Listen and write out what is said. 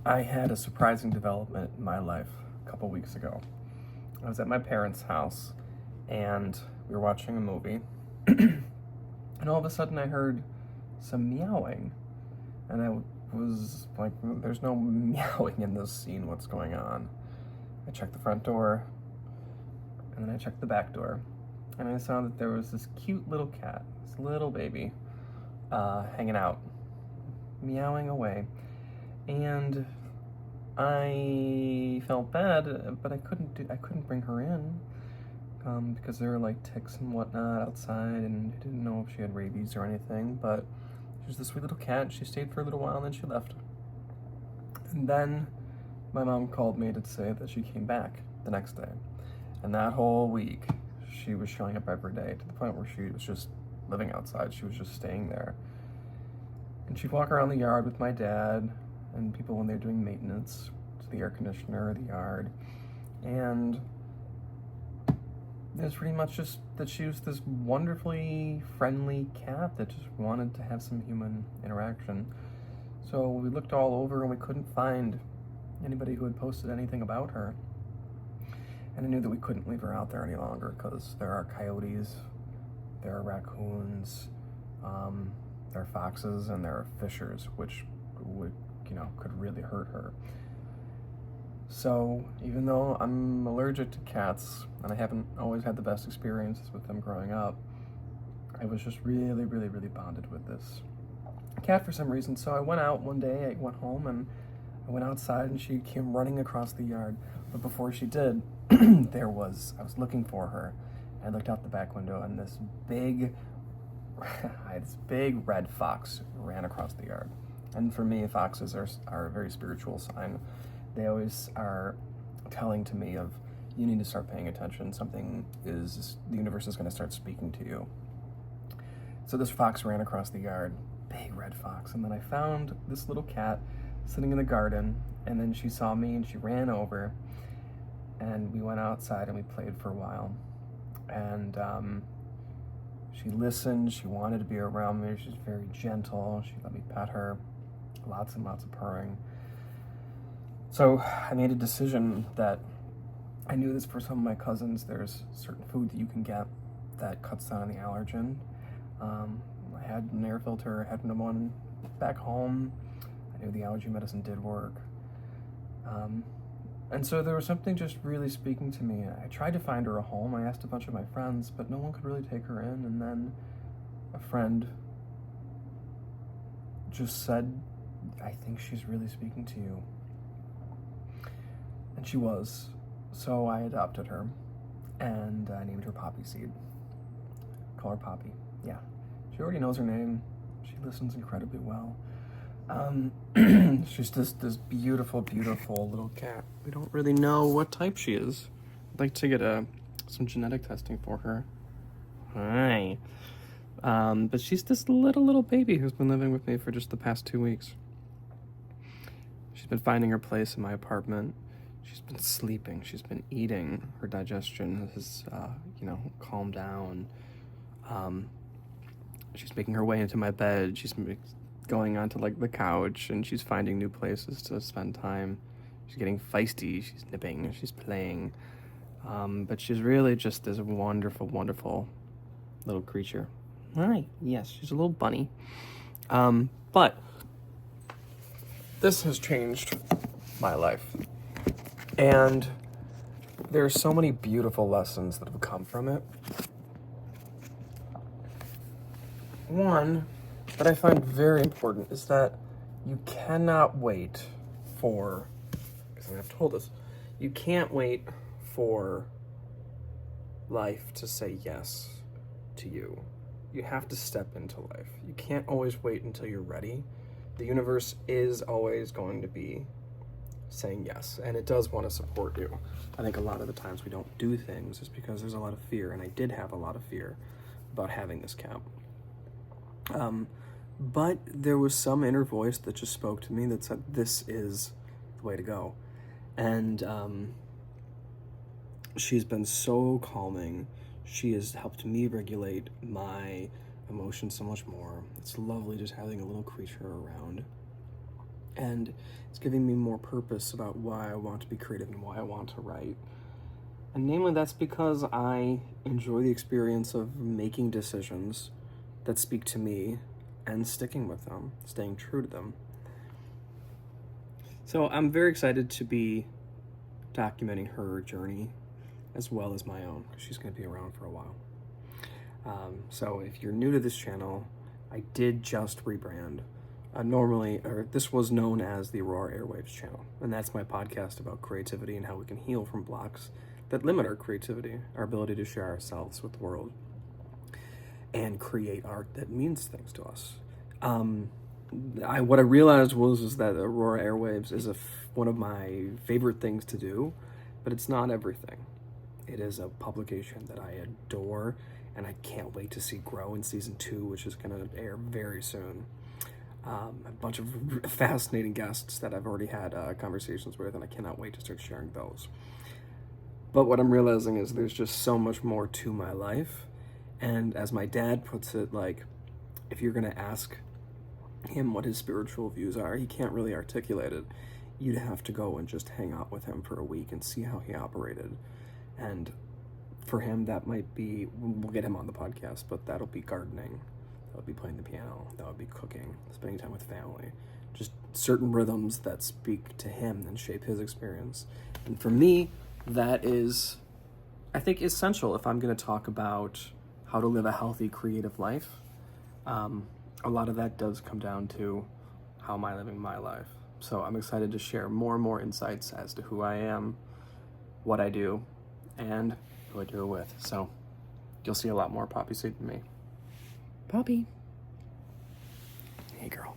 I had a surprising development in my life a couple weeks ago. I was at my parents' house and we were watching a movie, and all of a sudden I heard some meowing. And I was like, there's no meowing in this scene, what's going on? I checked the front door, and then I checked the back door, and I saw that there was this cute little cat, this little baby, hanging out, meowing away. And I felt bad, but I couldn't bring her in, because there were like ticks and whatnot outside, and I didn't know if she had rabies or anything. But she was this sweet little cat. She stayed for a little while, and then she left. And then my mom called me to say that she came back the next day, and that whole week she was showing up every day, to the point where she was just living outside. She was just staying there, and she'd walk around the yard with my dad and people when they're doing maintenance to the air conditioner or the yard. And it was pretty much just that she was this wonderfully friendly cat that just wanted to have some human interaction. So we looked all over and we couldn't find anybody who had posted anything about her. And I knew that we couldn't leave her out there any longer, because there are coyotes, there are raccoons, there are foxes, and there are fishers, which would, could really hurt her. So even though I'm allergic to cats, and I haven't always had the best experiences with them growing up, I was just really, really, really bonded with this cat for some reason. So I went out one day, I went home, and I went outside, and she came running across the yard. But before she did, I was looking for her. I looked out the back window, and this big red fox ran across the yard. And for me, foxes are a very spiritual sign. They always are telling to me of, you need to start paying attention. The universe is going to start speaking to you. So this fox ran across the yard, big red fox. And then I found this little cat sitting in the garden, and then she saw me and she ran over, and we went outside and we played for a while. And she listened, she wanted to be around me, she's very gentle, she let me pet her, lots and lots of purring. So I made a decision that I knew this for some of my cousins. There's certain food that you can get that cuts down on the allergen. I had an air filter, I had one back home. I knew the allergy medicine did work. And so there was something just really speaking to me. I tried to find her a home. I asked a bunch of my friends, but no one could really take her in. And then a friend just said, I think she's really speaking to you. And she was. So I adopted her, and I named her Poppyseed. Call her Poppy. Yeah. She already knows her name. She listens incredibly well. She's just this beautiful, beautiful little cat. We don't really know what type she is. I'd like to get some genetic testing for her. Hi. But she's this little baby who's been living with me for just the past 2 weeks. She's been finding her place in my apartment. She's been sleeping. She's been eating. Her digestion has, calmed down. She's making her way into my bed. She's going onto the couch, and she's finding new places to spend time. She's getting feisty. She's nipping. She's playing. But she's really just this wonderful, wonderful little creature. Hi. Yes, she's a little bunny. But this has changed my life. And there are so many beautiful lessons that have come from it. One that I find very important is that you cannot wait for, because I've told this, you can't wait for life to say yes to you. You have to step into life. You can't always wait until you're ready. The universe is always going to be saying yes, and it does want to support you. I think a lot of the times we don't do things is because there's a lot of fear, and I did have a lot of fear about having this cat. But there was some inner voice that just spoke to me that said, this is the way to go. And she's been so calming. She has helped me regulate my emotions so much more. It's lovely just having a little creature around. And it's giving me more purpose about why I want to be creative and why I want to write. And namely, that's because I enjoy the experience of making decisions that speak to me and sticking with them, staying true to them. So I'm very excited to be documenting her journey as well as my own, because she's going to be around for a while. So if you're new to this channel, I did just rebrand. This was known as the Aurora Airwaves channel, and that's my podcast about creativity and how we can heal from blocks that limit our creativity, our ability to share ourselves with the world, and create art that means things to us. What I realized was that Aurora Airwaves is one of my favorite things to do, but it's not everything. It is a publication that I adore, and I can't wait to see grow in season 2, which is going to air very soon. A bunch of fascinating guests that I've already had conversations with, and I cannot wait to start sharing those. But what I'm realizing is there's just so much more to my life, and as my dad puts it, like, if you're going to ask him what his spiritual views are, he can't really articulate it. You'd have to go and just hang out with him for a week and see how he operated. And for him, that might be, we'll get him on the podcast, but that'll be gardening. That would be playing the piano. That would be cooking, spending time with family. Just certain rhythms that speak to him and shape his experience. And for me, that is, I think, essential if I'm going to talk about how to live a healthy, creative life. A lot of that does come down to how am I living my life. So I'm excited to share more and more insights as to who I am, what I do, and who I do it with. So you'll see a lot more Poppyseed than me. Poppy. Hey, girl.